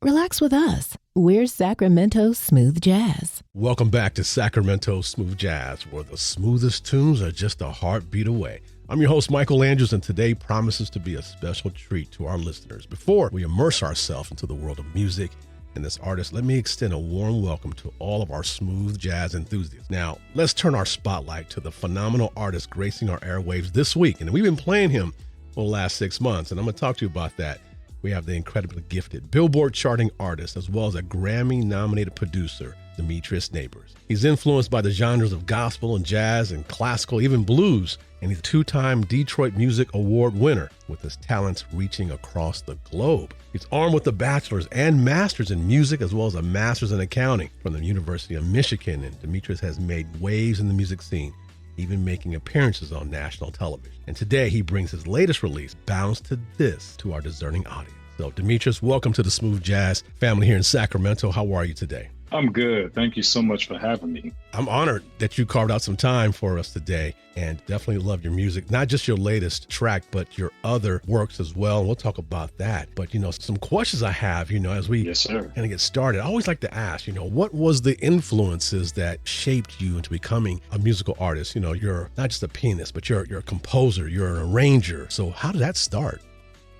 Relax with us. We're Sacramento Smooth Jazz. Welcome back to Sacramento Smooth Jazz, where the smoothest tunes are just a heartbeat away. I'm your host, Michael Andrews, and today promises to be a special treat to our listeners. Before we immerse ourselves into the world of music and this artist, let me extend a warm welcome to all of our smooth jazz enthusiasts. Now, let's turn our spotlight to the phenomenal artist gracing our airwaves this week. And we've been playing him for the last 6 months, and I'm going to talk to you about that. We have the incredibly gifted Billboard charting artist, as well as a Grammy-nominated producer, Demetrius Nabors. He's influenced by the genres of gospel and jazz and classical, even blues, and he's a two-time Detroit Music Award winner, with his talents reaching across the globe. He's armed with a bachelor's and master's in music, as well as a master's in accounting from the University of Michigan, and Demetrius has made waves in the music scene, even making appearances on national television. And today he brings his latest release, Bounce to This, to our discerning audience. So Demetrius, welcome to the Smooth Jazz family here in Sacramento. How are you today? I'm good. Thank you so much for having me. I'm honored that you carved out some time for us today, and definitely love your music, not just your latest track, but your other works as well. And we'll talk about that. But, some questions I have, as we kind of get started, I always like to ask, what was the influences that shaped you into becoming a musical artist? You're not just a pianist, but you're a composer, you're an arranger. So how did that start?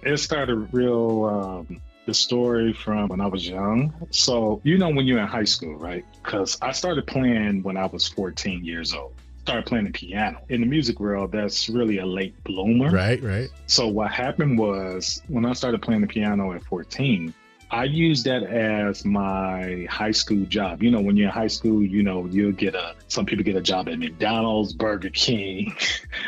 It started the story from when I was young. So, when you're in high school, right? Because I started playing when I was 14 years old. Started playing the piano. In the music world, that's really a late bloomer. Right. So what happened was, when I started playing the piano at 14, I used that as my high school job. When you're in high school, you'll some people get a job at McDonald's, Burger King,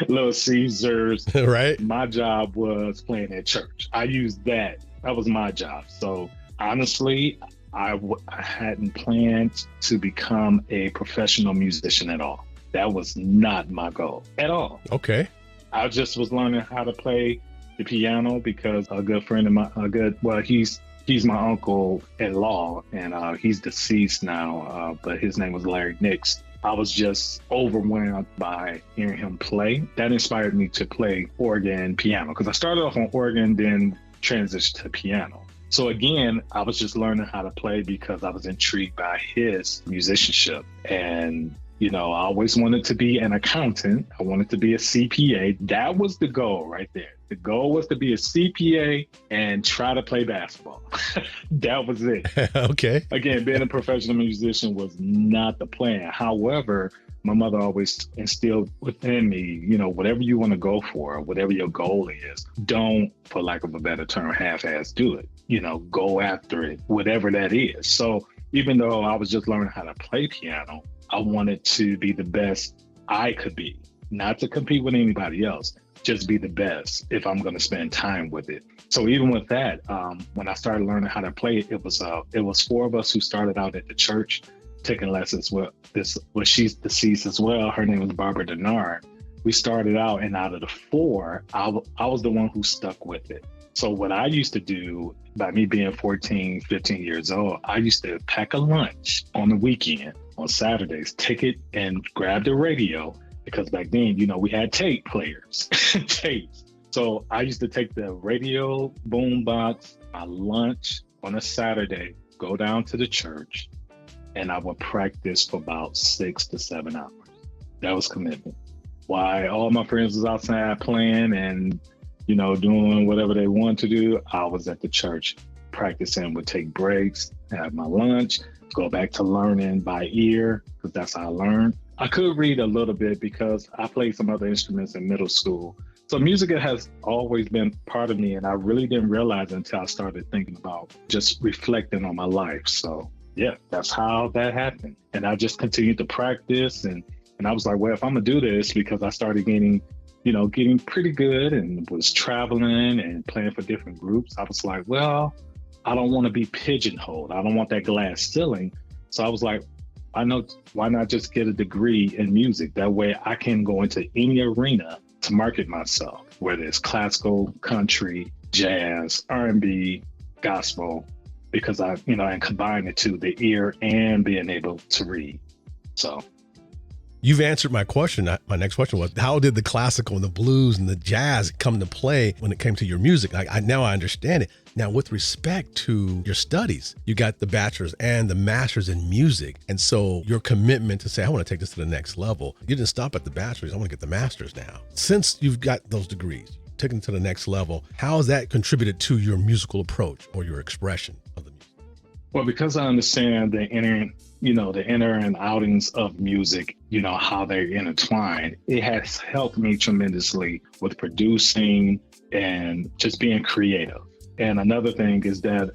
Little Caesars. Right. My job was playing at church. I used that. That was my job. So honestly, I hadn't planned to become a professional musician at all. That was not my goal at all. Okay. I just was learning how to play the piano because a good friend of mine, he's my uncle-in-law, and he's deceased now, but his name was Larry Nix. I was just overwhelmed by hearing him play. That inspired me to play organ, piano, because I started off on organ, then transitioned to piano. So again, I was just learning how to play because I was intrigued by his musicianship. And, I always wanted to be an accountant. I wanted to be a CPA. That was the goal right there. The goal was to be a CPA and try to play basketball. That was it. Okay. Again, being a professional musician was not the plan. However, my mother always instilled within me, whatever you want to go for, whatever your goal is, don't, for lack of a better term, half-ass do it. Go after it, whatever that is. So even though I was just learning how to play piano, I wanted to be the best I could be, not to compete with anybody else, just be the best if I'm going to spend time with it. So even with that, when I started learning how to play, it was 4 of us who started out at the church taking lessons with she's deceased as well. Her name was Barbara Denard. We started out, and out of the 4, I was the one who stuck with it. So what I used to do, by me being 14, 15 years old, I used to pack a lunch on the weekend, on Saturdays, take it and grab the radio, because back then, we had tape players, tapes. So I used to take the radio boombox, my lunch on a Saturday, go down to the church, and I would practice for about 6 to 7 hours. That was commitment. While all my friends was outside playing and, doing whatever they wanted to do, I was at the church practicing, would take breaks, have my lunch, go back to learning by ear, because that's how I learned. I could read a little bit because I played some other instruments in middle school. So music has always been part of me, and I really didn't realize until I started thinking about just reflecting on my life. So yeah, that's how that happened. And I just continued to practice, and I was like, well, if I'm gonna do this, because I started getting pretty good and was traveling and playing for different groups, I was like, well, I don't want to be pigeonholed. I don't want that glass ceiling. So I was like, why not just get a degree in music? That way I can go into any arena to market myself, whether it's classical, country, jazz, R&B, gospel, because and combine the two, the ear and being able to read. So You've answered my question. My next question was, how did the classical and the blues and the jazz come into play when it came to your music? Now I understand it. Now, with respect to your studies, you got the bachelor's and the master's in music. And so your commitment to say, I want to take this to the next level, you didn't stop at the bachelor's. I want to get the master's now. Since you've got those degrees, taken to the next level, how has that contributed to your musical approach or your expression of the music? Well, because I understand the inner and outings of music, how they're intertwined, it has helped me tremendously with producing and just being creative. And another thing is that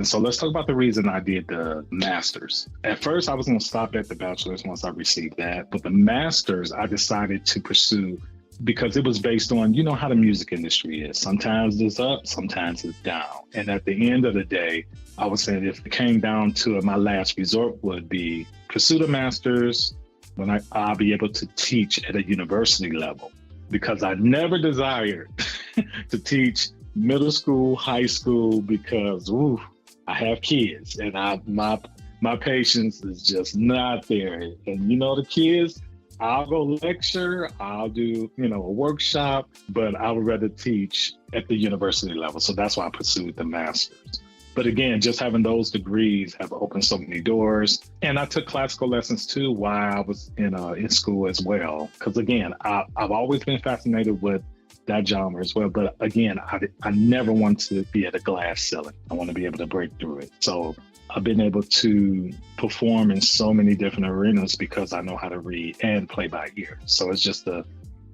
so let's talk about the reason I did the master's. At first, I was going to stop at the bachelor's once I received that, but the master's I decided to pursue because it was based on, how the music industry is. Sometimes it's up, sometimes it's down. And at the end of the day, I was saying if it came down to it, my last resort would be pursue the master's when I'll be able to teach at a university level, because I never desired to teach middle school, high school, because I have kids and my patience is just not there. And the kids, I'll go lecture, I'll do, a workshop, but I would rather teach at the university level. So that's why I pursued the master's. But again, just having those degrees have opened so many doors. And I took classical lessons too while I was in school as well. Because again, I've always been fascinated with that genre as well. But again, I never want to be at a glass ceiling. I want to be able to break through it. So I've been able to perform in so many different arenas because I know how to read and play by ear. So it's just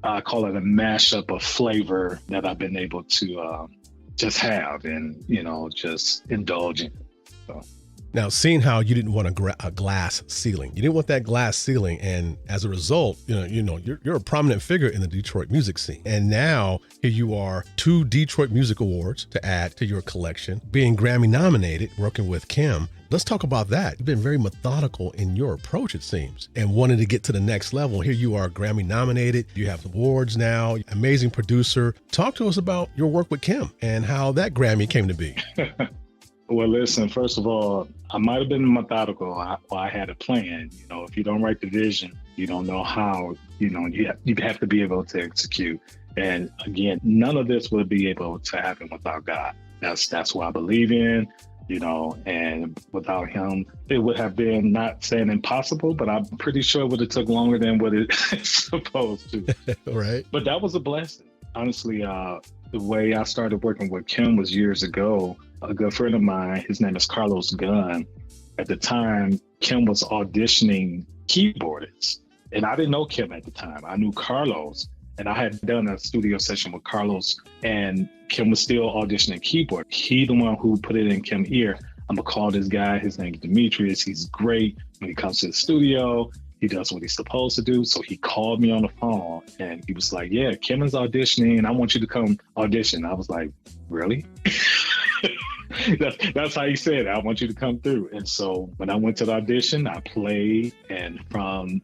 I call it a mashup of flavor that I've been able to just have and, just indulge in. So. Now, seeing how you didn't want a glass ceiling, you didn't want that glass ceiling, and as a result, you're a prominent figure in the Detroit music scene. And now here you are, 2 Detroit Music Awards to add to your collection, being Grammy nominated, working with Kim. Let's talk about that. You've been very methodical in your approach, it seems, and wanted to get to the next level. Here you are, Grammy nominated. You have awards now, amazing producer. Talk to us about your work with Kim and how that Grammy came to be. Well, listen, first of all, I might have been methodical. I had a plan. If you don't write the vision, you don't know how, you have to be able to execute. And again, none of this would be able to happen without God. That's what I believe in, and without him, it would have been, not saying impossible, but I'm pretty sure it would have took longer than what it's supposed to. Right. But that was a blessing. Honestly, the way I started working with Kim was years ago. A good friend of mine, his name is Carlos Gunn. At the time, Kim was auditioning keyboardists. And I didn't know Kim at the time. I knew Carlos. And I had done a studio session with Carlos, and Kim was still auditioning keyboard. He the one who put it in Kim's ear. I'm going to call this guy. His name is Demetrius. He's great. When he comes to the studio, he does what he's supposed to do. So he called me on the phone, and he was like, yeah, Kim is auditioning, and I want you to come audition. I was like, really? That's how he said it. I want you to come through. And so when I went to the audition, I played. And from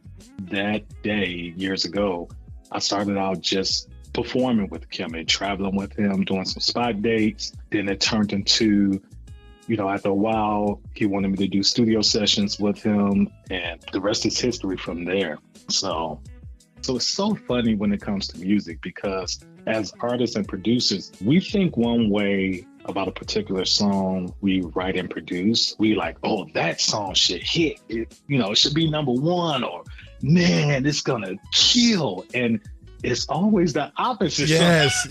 that day, years ago, I started out just performing with Kim and traveling with him, doing some spot dates. Then it turned into, after a while, he wanted me to do studio sessions with him. And the rest is history from there. So it's so funny when it comes to music, because as artists and producers, we think one way about a particular song we write and produce. We like, oh, that song should hit. It should be number 1, or man, it's gonna kill. And it's always the opposite. Yes,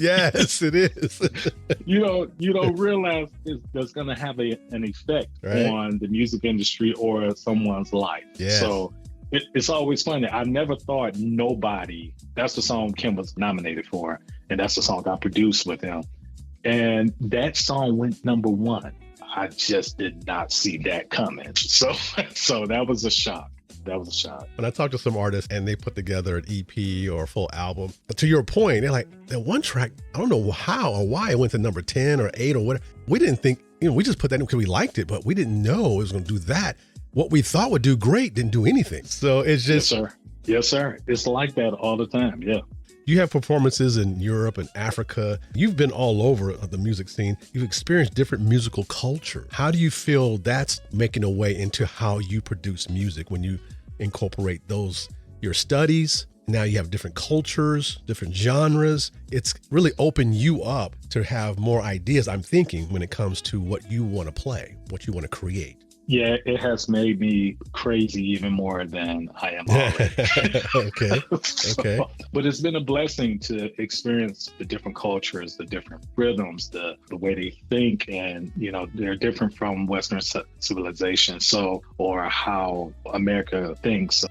it is. You don't realize that's gonna have an effect on the music industry or someone's life. Yes. So it's always funny. I never thought Nobody, that's the song Kim was nominated for, and that's the song I produced with him. And that song went number 1. I just did not see that coming. So that was a shock. When I talk to some artists and they put together an EP or a full album, to your point, they're like, that one track, I don't know how or why it went to number 10 or 8 or whatever. We didn't think, we just put that in because we liked it, but we didn't know it was going to do that. What we thought would do great didn't do anything. So it's just... Yes, sir. It's like that all the time. Yeah. You have performances in Europe and Africa. You've been all over the music scene. You've experienced different musical culture. How do you feel that's making a way into how you produce music when you incorporate those your studies. Now you have different cultures, different genres. It's really opened you up to have more ideas, I'm thinking, when it comes to what you want to play, what you want to create. Yeah, it has made me crazy even more than I am already. Okay. Okay. But it's been a blessing to experience the different cultures, the different rhythms, the way they think, and they're different from Western civilization. Or how America thinks.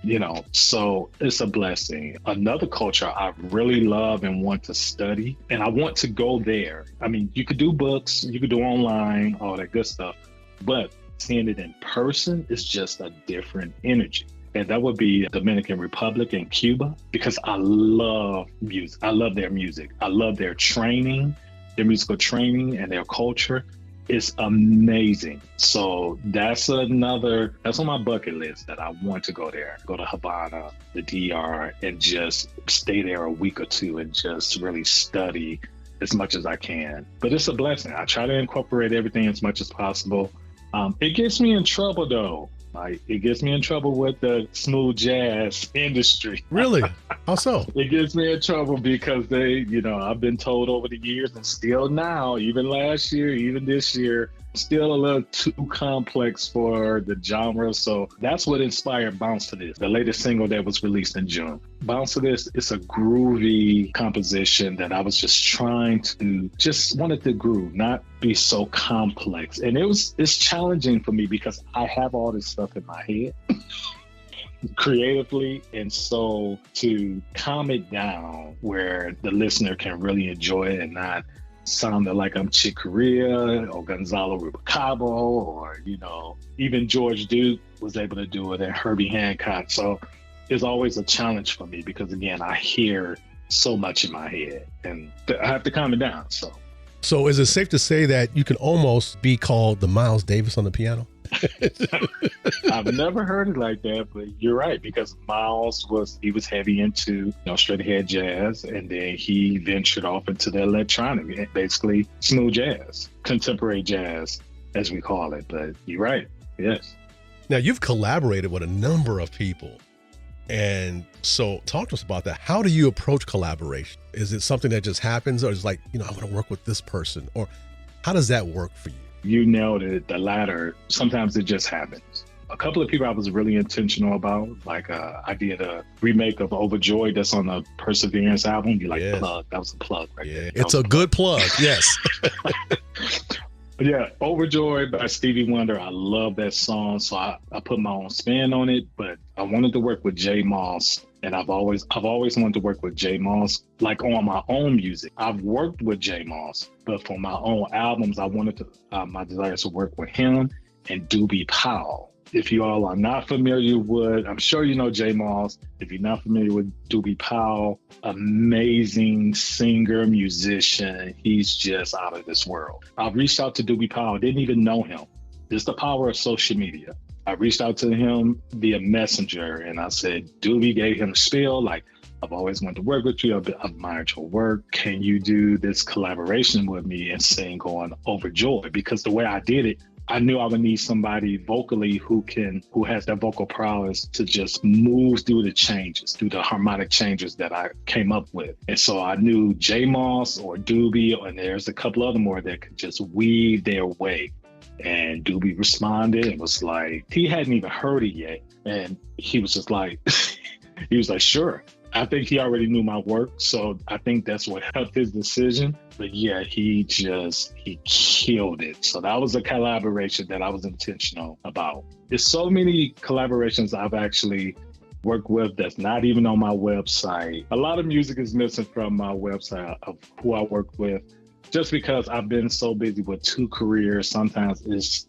So it's a blessing. Another culture I really love and want to study, and I want to go there. I mean, you could do books, you could do online, all that good stuff, but seeing it in person is just a different energy. And that would be Dominican Republic and Cuba, because I love music. I love their music. I love their training, their musical training, and their culture. It's amazing. So that's on my bucket list, that I want to go there, go to Havana, the DR, and just stay there a week or two and just really study as much as I can. But it's a blessing. I try to incorporate everything as much as possible. It gets me in trouble, though. It gets me in trouble with the smooth jazz industry. Really? How so? It gets me in trouble because I've been told over the years, and still now, even last year, even this year, still a little too complex for the genre. So that's what inspired Bounce to This, the latest single that was released in June. Bounce to This is a groovy composition that I was just wanted to groove, not be so complex. And it's challenging for me because I have all this stuff in my head creatively, and so to calm it down where the listener can really enjoy it and not sounded like I'm Chick Corea or Gonzalo Rubalcaba, or even George Duke was able to do it, and Herbie Hancock. So it's always a challenge for me because, again, I hear so much in my head and I have to calm it down. So is it safe to say that you can almost be called the Miles Davis on the piano? I've never heard it like that, but you're right, because Miles was heavy into straight ahead jazz, and then he ventured off into the electronic, basically smooth jazz, contemporary jazz as we call it. But you're right, yes. Now you've collaborated with a number of people, and so talk to us about that. How do you approach collaboration? Is it something that just happens, or is it like, I want to work with this person, or how does that work for you? You nailed it, the latter. Sometimes it just happens. A couple of people I was really intentional about, like I did a remake of Overjoyed that's on the Perseverance album. You Yes. Plug. That was a plug right there. It's a good plug, yes. Yeah, Overjoyed by Stevie Wonder. I love that song, so I put my own spin on it. But I wanted to work with Jay Moss, and I've always wanted to work with Jay Moss, like on my own music. I've worked with Jay Moss, but for my own albums, I wanted to. My desire is to work with him and Doobie Powell. If you all are not familiar with, I'm sure you know Jay Moss. If you're not familiar with Doobie Powell, amazing singer, musician. He's just out of this world. I reached out to Doobie Powell, didn't even know him. It's the power of social media. I reached out to him via Messenger, and I said, Doobie, gave him a spiel, like, I've always wanted to work with you. I've admired your work. Can you do this collaboration with me and sing on Overjoyed? Because the way I did it, I knew I would need somebody vocally who has that vocal prowess to just move through the harmonic changes that I came up with. And so I knew J Moss or Doobie, and there's a couple other more that could just weave their way. And Doobie responded and was like, he hadn't even heard it yet. And he was just like, sure. I think he already knew my work, so I think that's what helped his decision. But yeah, he killed it. So that was a collaboration that I was intentional about. There's so many collaborations I've actually worked with that's not even on my website. A lot of music is missing from my website of who I worked with, just because I've been so busy with two careers. Sometimes it's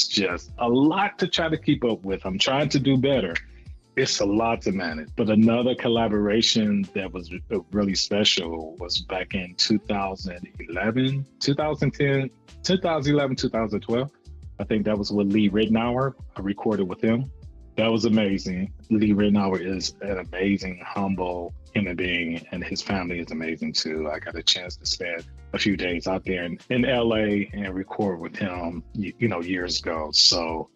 just a lot to try to keep up with. I'm trying to do better. It's a lot to manage. But another collaboration that was really special was back in 2011, 2012. I think that was with Lee Ritenour. I recorded with him. That was amazing. Lee Ritenour is an amazing, humble human being, and his family is amazing too. I got a chance to spend a few days out there in LA and record with him, years ago. So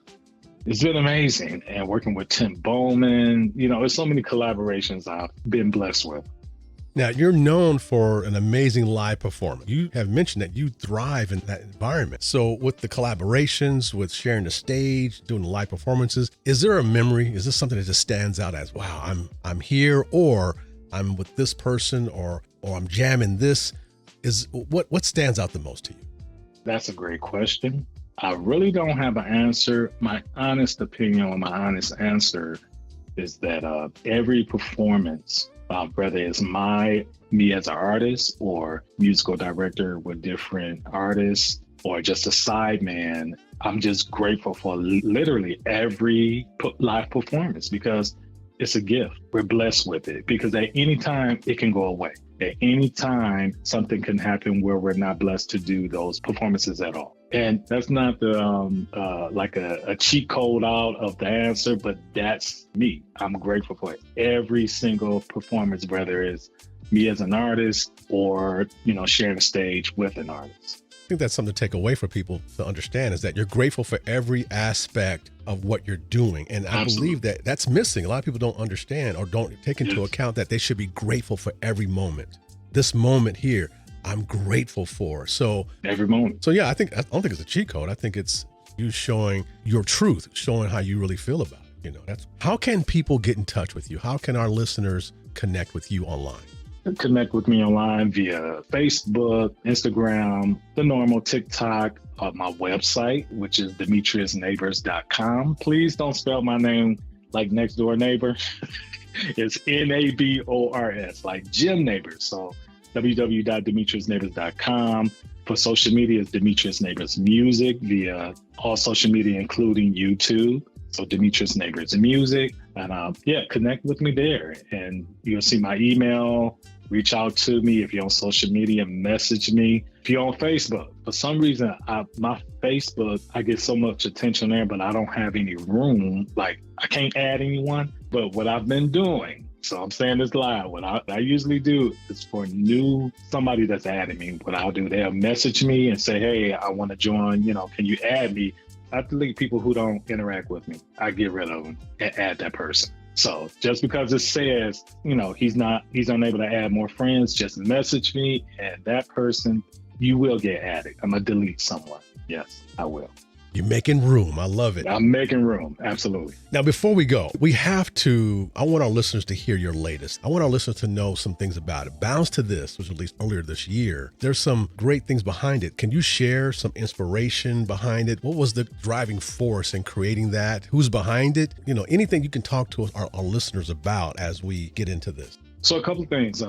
It's been amazing. And working with Tim Bowman, there's so many collaborations I've been blessed with. Now, you're known for an amazing live performance. You have mentioned that you thrive in that environment. So with the collaborations, with sharing the stage, doing the live performances, is there a memory? Is this something that just stands out as, wow, I'm here, or I'm with this person, or I'm jamming this? Is what stands out the most to you? That's a great question. I really don't have an answer. My honest opinion or my honest answer is that every performance, whether it's me as an artist or musical director with different artists or just a sideman, I'm just grateful for literally every live performance because it's a gift. We're blessed with it because at any time it can go away. At any time something can happen where we're not blessed to do those performances at all. And that's not the like a cheat code out of the answer, but that's me. I'm grateful for it. Every single performance, whether it's me as an artist or, sharing a stage with an artist. I think that's something to take away for people to understand is that you're grateful for every aspect of what you're doing. And I believe that that's missing. A lot of people don't understand or don't take into account that they should be grateful for every moment. This moment here, I'm grateful for. So every moment. So yeah, I don't think it's a cheat code. I think it's you showing your truth, showing how you really feel about it. That's how can people get in touch with you? How can our listeners connect with you online? Connect with me online via Facebook, Instagram, the normal TikTok, my website, which is DemetriusNabors.com. Please don't spell my name like next door neighbor. It's Nabors, like Jim Nabors. So www.DemetriusNabors.com. For social media, it's Demetrius Nabors Music via all social media, including YouTube. So Demetrius Nabors Music. And connect with me there. And you'll see my email. Reach out to me if you're on social media, message me. If you're on Facebook, for some reason, my Facebook, I get so much attention there, but I don't have any room. Like I can't add anyone. But what I've been doing, so I'm saying this live, what I usually do is for somebody that's adding me, what I'll do, they'll message me and say, hey, I want to join, can you add me? I delete people who don't interact with me. I get rid of them and add that person. So just because it says, he's unable to add more friends, just message me and that person, you will get added. I'm going to delete someone. Yes, I will. You're making room. I love it. I'm making room. Absolutely. Now, before we go, I want our listeners to hear your latest. I want our listeners to know some things about it. Bounce to This was released earlier this year. There's some great things behind it. Can you share some inspiration behind it? What was the driving force in creating that? Who's behind it? Anything you can talk to our listeners about as we get into this. So a couple of things,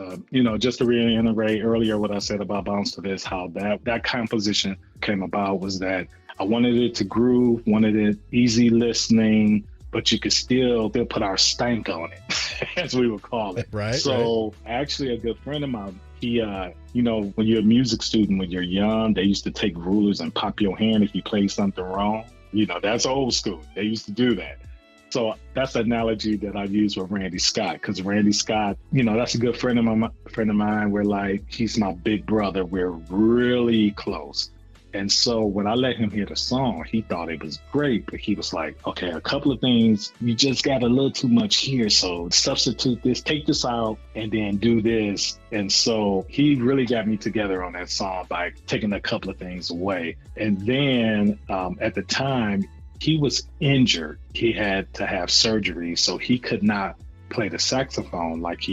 just to reiterate earlier what I said about Bounce to This, how that composition came about was that I wanted it to groove, wanted it easy listening, but you could still put our stank on it, as we would call it. Right. So actually a good friend of mine, he, when you're a music student, when you're young, they used to take rulers and pop your hand if you played something wrong. That's old school. They used to do that. So that's an analogy that I use with Randy Scott, because Randy Scott, that's a good friend of mine. We're like, he's my big brother. We're really close. And so when I let him hear the song, he thought it was great, but he was like, okay, a couple of things, you just got a little too much here. So substitute this, take this out, and then do this. And so he really got me together on that song by taking a couple of things away. And then at the time, he was injured. He had to have surgery, so he could not play the saxophone like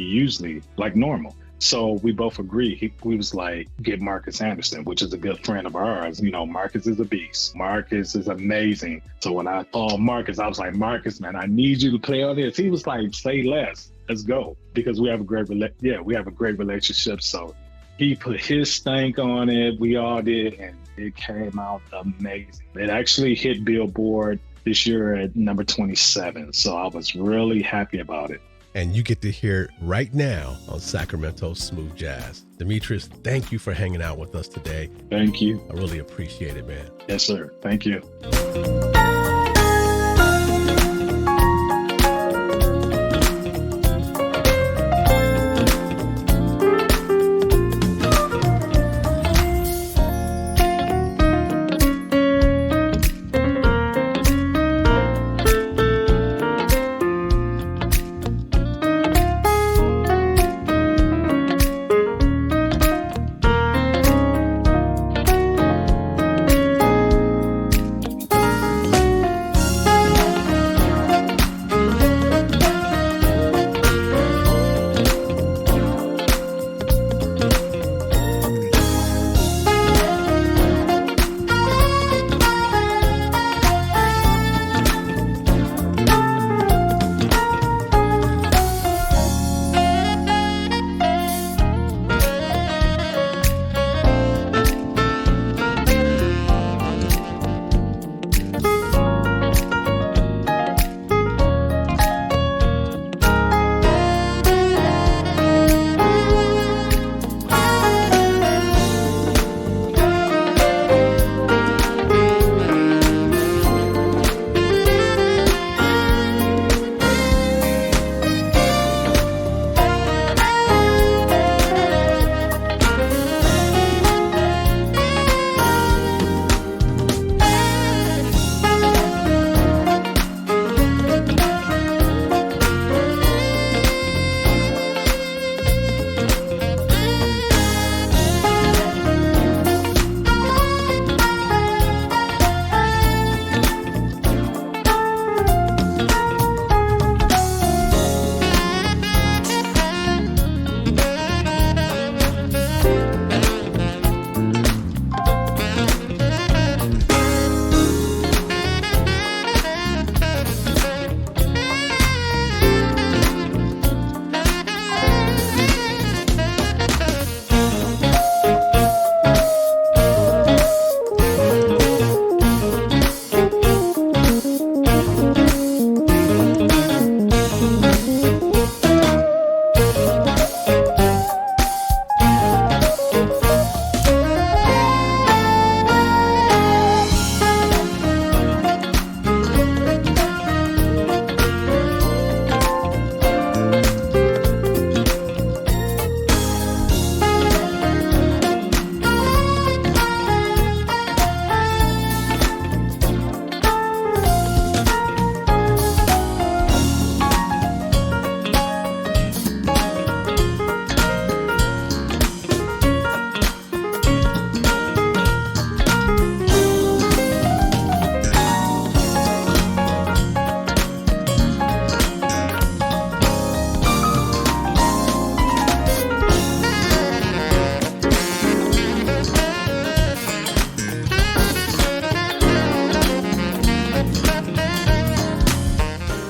normal. So we both agreed. We was like, get Marcus Anderson, which is a good friend of ours. Marcus is a beast. Marcus is amazing. So when I called Marcus, I was like, Marcus, man, I need you to play on this. He was like, say less. Let's go. Because we have a great relationship. So he put his stank on it. We all did. And it came out amazing. It actually hit Billboard this year at number 27. So I was really happy about it. And you get to hear it right now on Sacramento Smooth Jazz. Demetrius, thank you for hanging out with us today. Thank you. I really appreciate it, man. Yes, sir. Thank you.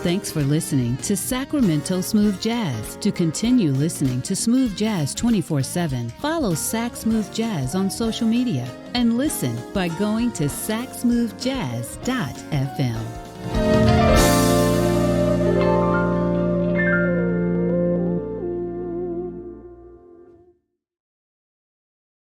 Thanks for listening to Sacramento Smooth Jazz. To continue listening to Smooth Jazz 24/7, follow Sac Smooth Jazz on social media and listen by going to sacsmoothjazz.fm.